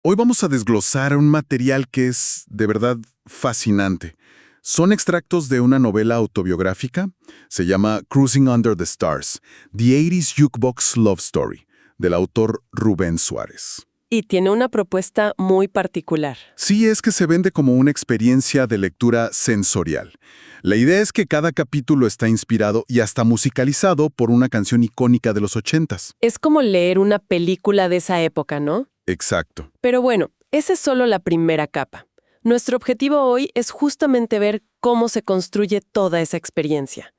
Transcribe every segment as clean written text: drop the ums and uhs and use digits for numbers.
Hoy vamos a desglosar un material que es de verdad fascinante. Son extractos de una novela autobiográfica, se llama Cruising Under the Stars, The 80s Jukebox Love Story, del autor Rubén Suárez. Y tiene una propuesta muy particular. Sí, es que se vende como una experiencia de lectura sensorial. La idea es que cada capítulo está inspirado y hasta musicalizado por una canción icónica de los 80s. Es como leer una película de esa época, ¿no? Exacto. Pero bueno, esa es solo la primera capa. Nuestro objetivo hoy es justamente ver cómo se construye toda esa experiencia.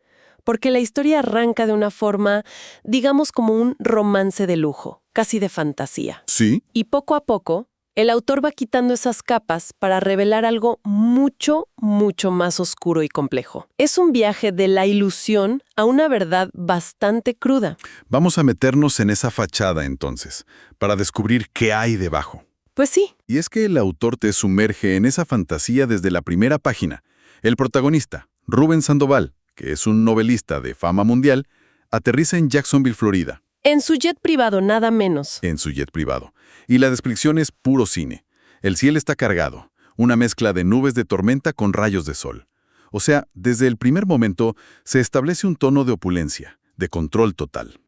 Porque la historia arranca de una forma, digamos, como un romance de lujo, casi de fantasía. ¿Sí? Y poco a poco, el autor va quitando esas capas para revelar algo mucho, mucho más oscuro y complejo. Es un viaje de la ilusión a una verdad bastante cruda. Vamos a meternos en esa fachada entonces, para descubrir qué hay debajo. Pues sí, Y es que el autor te sumerge en esa fantasía desde la primera página. El protagonista, Rubén Sandoval, que es un novelista de fama mundial, aterriza en Jacksonville, Florida, en su jet privado nada menos. en su jet privado. Y la descripción es puro cine. El cielo está cargado, una mezcla de nubes de tormenta con rayos de sol. O sea, desde el primer momento se establece un tono de opulencia, de control total.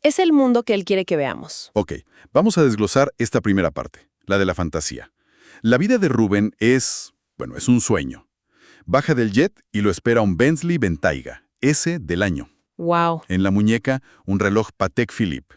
Es el mundo que él quiere que veamos. Ok, vamos a desglosar esta primera parte, la de la fantasía. La vida de Rubén es un sueño. Baja del jet y lo espera un Bentley Bentayga, ese del año. Wow. En la muñeca, un reloj Patek Philippe.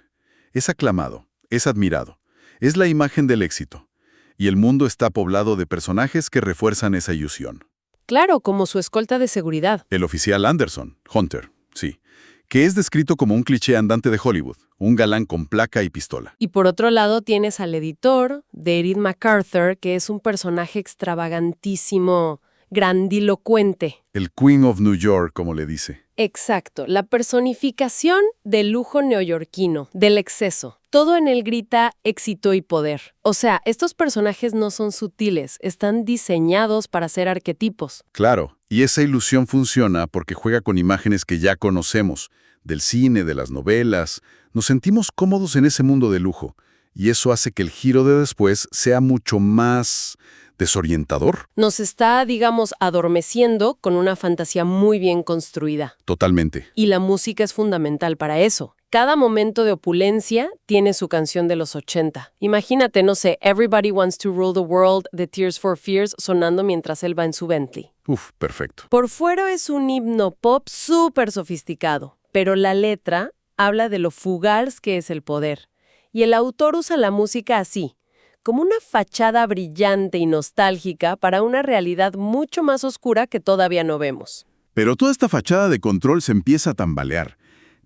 Es aclamado, es admirado. Es la imagen del éxito. Y el mundo está poblado de personajes que refuerzan esa ilusión. Claro, como su escolta de seguridad. El oficial Anderson, Hunter, sí, que es descrito como un cliché andante de Hollywood, un galán con placa y pistola. Y por otro lado tienes al editor, David MacArthur, que es un personaje extravagantísimo, grandilocuente. El Queen of New York, como le dice. Exacto, la personificación del lujo neoyorquino, del exceso. Todo en él grita éxito y poder. O sea, estos personajes no son sutiles, están diseñados para ser arquetipos. Claro, y esa ilusión funciona porque juega con imágenes que ya conocemos, del cine, de las novelas. Nos sentimos cómodos en ese mundo de lujo, y eso hace que el giro de después sea mucho más desorientador. Nos está, digamos, adormeciendo con una fantasía muy bien construida. Totalmente. Y la música es fundamental para eso. Cada momento de opulencia tiene su canción de los 80. Imagínate, no sé, Everybody Wants to Rule the World de Tears for Fears sonando mientras él va en su Bentley. Uf, perfecto. Por fuera es un himno pop súper sofisticado, pero la letra habla de lo fugaz que es el poder. Y el autor usa la música así, como una fachada brillante y nostálgica para una realidad mucho más oscura que todavía no vemos. Pero toda esta fachada de control se empieza a tambalear.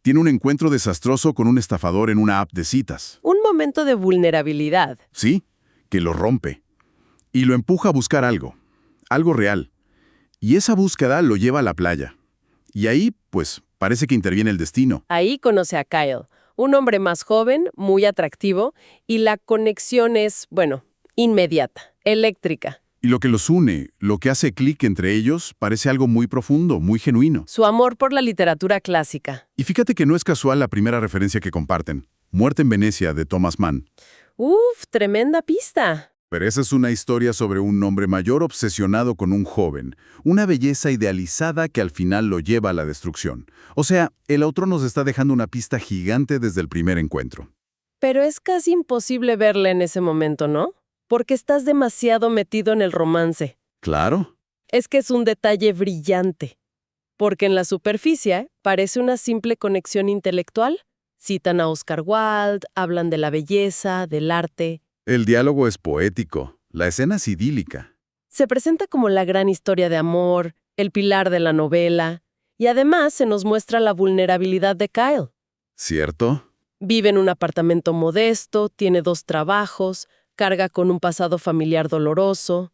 Tiene un encuentro desastroso con un estafador en una app de citas. Un momento de vulnerabilidad. Sí, que lo rompe. Y lo empuja a buscar algo real. Y esa búsqueda lo lleva a la playa. Y ahí, pues, parece que interviene el destino. Ahí conoce a Kyle, un hombre más joven, muy atractivo, y la conexión es, inmediata, eléctrica. Y lo que los une, lo que hace clic entre ellos, parece algo muy profundo, muy genuino. Su amor por la literatura clásica. Y fíjate que no es casual la primera referencia que comparten. Muerte en Venecia, de Thomas Mann. ¡Uf! Tremenda pista. Pero esa es una historia sobre un hombre mayor obsesionado con un joven, una belleza idealizada que al final lo lleva a la destrucción. O sea, el autor nos está dejando una pista gigante desde el primer encuentro. Pero es casi imposible verla en ese momento, ¿no? Porque estás demasiado metido en el romance. Claro. Es que es un detalle brillante. Porque en la superficie parece una simple conexión intelectual. Citan a Oscar Wilde, hablan de la belleza, del arte. El diálogo es poético, la escena es idílica. Se presenta como la gran historia de amor, el pilar de la novela, y además se nos muestra la vulnerabilidad de Kyle. ¿Cierto? Vive en un apartamento modesto, tiene 2 trabajos, carga con un pasado familiar doloroso.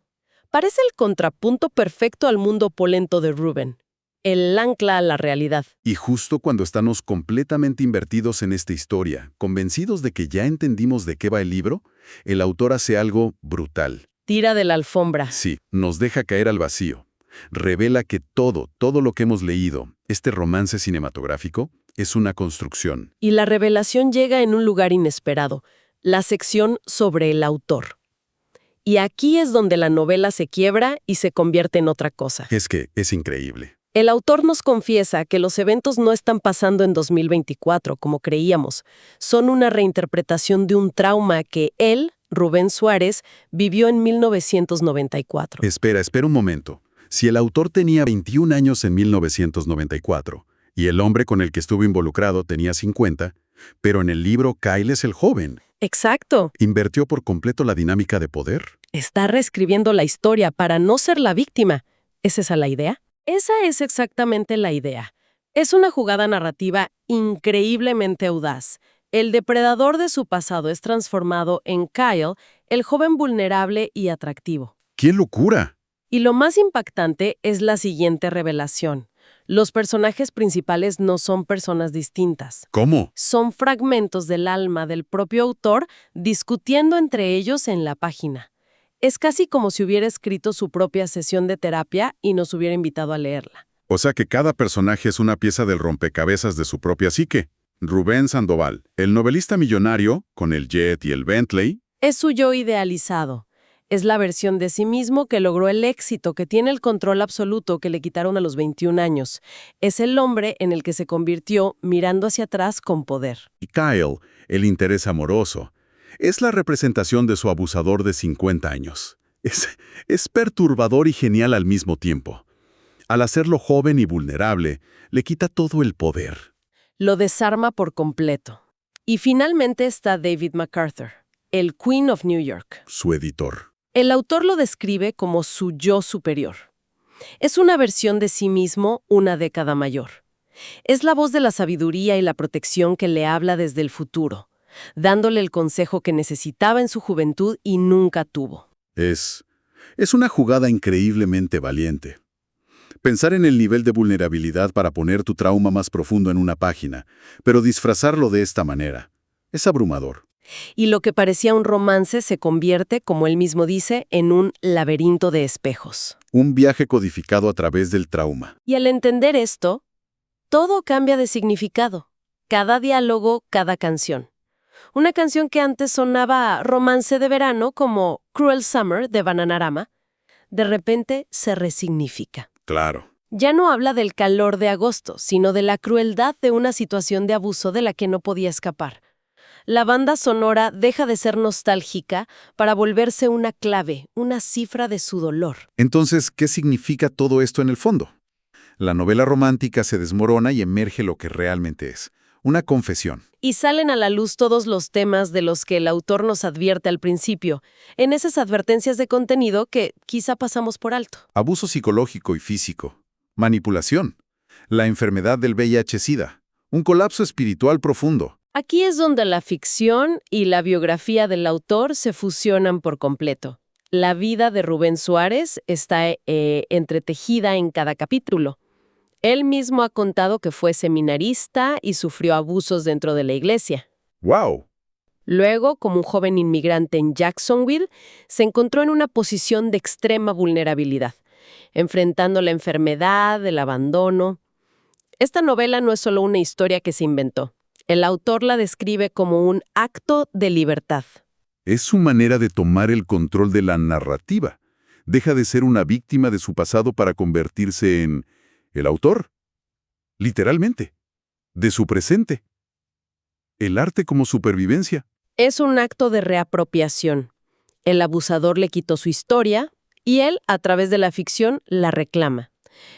Parece el contrapunto perfecto al mundo opulento de Rubén, el ancla a la realidad. Y justo cuando estamos completamente invertidos en esta historia, convencidos de que ya entendimos de qué va el libro, el autor hace algo brutal. Tira de la alfombra. Sí, nos deja caer al vacío. Revela que todo lo que hemos leído, este romance cinematográfico, es una construcción. Y la revelación llega en un lugar inesperado, la sección sobre el autor. Y aquí es donde la novela se quiebra y se convierte en otra cosa. Es que es increíble. El autor nos confiesa que los eventos no están pasando en 2024, como creíamos. Son una reinterpretación de un trauma que él, Rubén Suárez, vivió en 1994. Espera un momento. Si el autor tenía 21 años en 1994 y el hombre con el que estuvo involucrado tenía 50, pero en el libro Kyle es el joven. Exacto. ¿Invirtió por completo la dinámica de poder? Está reescribiendo la historia para no ser la víctima. ¿Es esa la idea? Esa es exactamente la idea. Es una jugada narrativa increíblemente audaz. El depredador de su pasado es transformado en Kyle, el joven vulnerable y atractivo. ¡Qué locura! Y lo más impactante es la siguiente revelación. Los personajes principales no son personas distintas. ¿Cómo? Son fragmentos del alma del propio autor discutiendo entre ellos en la página. Es casi como si hubiera escrito su propia sesión de terapia y nos hubiera invitado a leerla. O sea que cada personaje es una pieza del rompecabezas de su propia psique. Rubén Sandoval, el novelista millonario, con el jet y el Bentley. Es su yo idealizado. Es la versión de sí mismo que logró el éxito, que tiene el control absoluto que le quitaron a los 21 años. Es el hombre en el que se convirtió mirando hacia atrás con poder. Y Kyle, el interés amoroso. Es la representación de su abusador de 50 años. Es perturbador y genial al mismo tiempo. Al hacerlo joven y vulnerable, le quita todo el poder. Lo desarma por completo. Y finalmente está David MacArthur, el Queen of New York. Su editor. El autor lo describe como su yo superior. Es una versión de sí mismo una década mayor. Es la voz de la sabiduría y la protección que le habla desde el futuro, dándole el consejo que necesitaba en su juventud y nunca tuvo. Es una jugada increíblemente valiente. Pensar en el nivel de vulnerabilidad para poner tu trauma más profundo en una página, pero disfrazarlo de esta manera, es abrumador. Y lo que parecía un romance se convierte, como él mismo dice, en un laberinto de espejos. Un viaje codificado a través del trauma. Y al entender esto, todo cambia de significado. Cada diálogo, cada canción. Una canción que antes sonaba romance de verano como Cruel Summer de Bananarama, de repente se resignifica. Claro. Ya no habla del calor de agosto, sino de la crueldad de una situación de abuso de la que no podía escapar. La banda sonora deja de ser nostálgica para volverse una clave, una cifra de su dolor. Entonces, ¿qué significa todo esto en el fondo? La novela romántica se desmorona y emerge lo que realmente es, una confesión. Y salen a la luz todos los temas de los que el autor nos advierte al principio, en esas advertencias de contenido que quizá pasamos por alto. Abuso psicológico y físico, manipulación, la enfermedad del VIH-Sida, un colapso espiritual profundo. Aquí es donde la ficción y la biografía del autor se fusionan por completo. La vida de Rubén Suárez está entretejida en cada capítulo. Él mismo ha contado que fue seminarista y sufrió abusos dentro de la iglesia. ¡Wow! Luego, como un joven inmigrante en Jacksonville, se encontró en una posición de extrema vulnerabilidad, enfrentando la enfermedad, el abandono. Esta novela no es solo una historia que se inventó. El autor la describe como un acto de libertad. Es su manera de tomar el control de la narrativa. Deja de ser una víctima de su pasado para convertirse en el autor. Literalmente. De su presente. El arte como supervivencia. Es un acto de reapropiación. El abusador le quitó su historia y él, a través de la ficción, la reclama.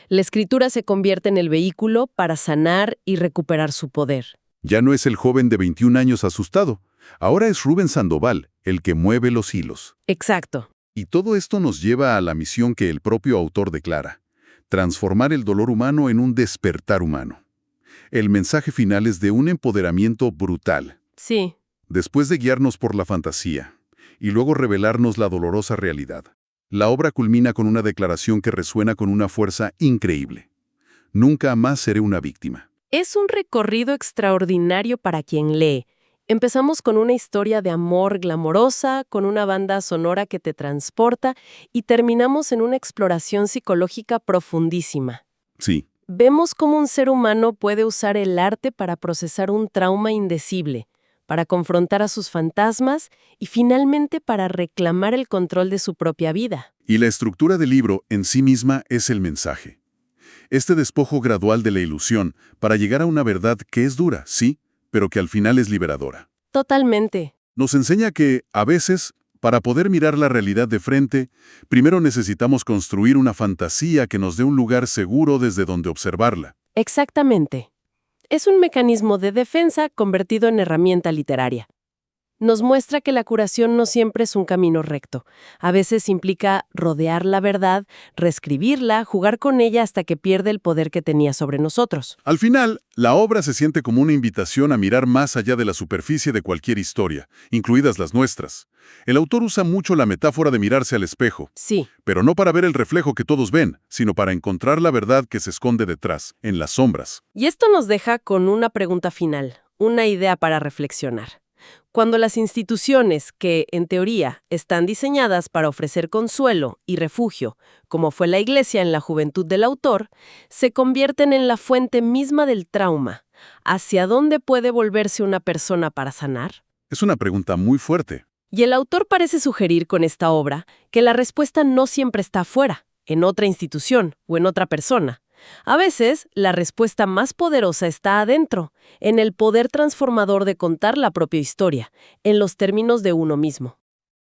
La escritura se convierte en el vehículo para sanar y recuperar su poder. Ya no es el joven de 21 años asustado. Ahora es Rubén Sandoval, el que mueve los hilos. Exacto. Y todo esto nos lleva a la misión que el propio autor declara: transformar el dolor humano en un despertar humano. El mensaje final es de un empoderamiento brutal. Sí. Después de guiarnos por la fantasía y luego revelarnos la dolorosa realidad, la obra culmina con una declaración que resuena con una fuerza increíble. Nunca más seré una víctima. Es un recorrido extraordinario para quien lee. Empezamos con una historia de amor glamorosa, con una banda sonora que te transporta, y terminamos en una exploración psicológica profundísima. Sí. Vemos cómo un ser humano puede usar el arte para procesar un trauma indecible, para confrontar a sus fantasmas y finalmente para reclamar el control de su propia vida. Y la estructura del libro en sí misma es el mensaje. Este despojo gradual de la ilusión para llegar a una verdad que es dura, sí, pero que al final es liberadora. Totalmente. Nos enseña que, a veces, para poder mirar la realidad de frente, primero necesitamos construir una fantasía que nos dé un lugar seguro desde donde observarla. Exactamente. Es un mecanismo de defensa convertido en herramienta literaria. Nos muestra que la curación no siempre es un camino recto. A veces implica rodear la verdad, reescribirla, jugar con ella hasta que pierde el poder que tenía sobre nosotros. Al final, la obra se siente como una invitación a mirar más allá de la superficie de cualquier historia, incluidas las nuestras. El autor usa mucho la metáfora de mirarse al espejo, Sí, pero no para ver el reflejo que todos ven, sino para encontrar la verdad que se esconde detrás, en las sombras. y esto nos deja con una pregunta final, una idea para reflexionar. Cuando las instituciones que, en teoría, están diseñadas para ofrecer consuelo y refugio, como fue la Iglesia en la juventud del autor, se convierten en la fuente misma del trauma, ¿hacia dónde puede volverse una persona para sanar? Es una pregunta muy fuerte. Y el autor parece sugerir con esta obra que la respuesta no siempre está afuera, en otra institución o en otra persona. A veces, la respuesta más poderosa está adentro, en el poder transformador de contar la propia historia, en los términos de uno mismo.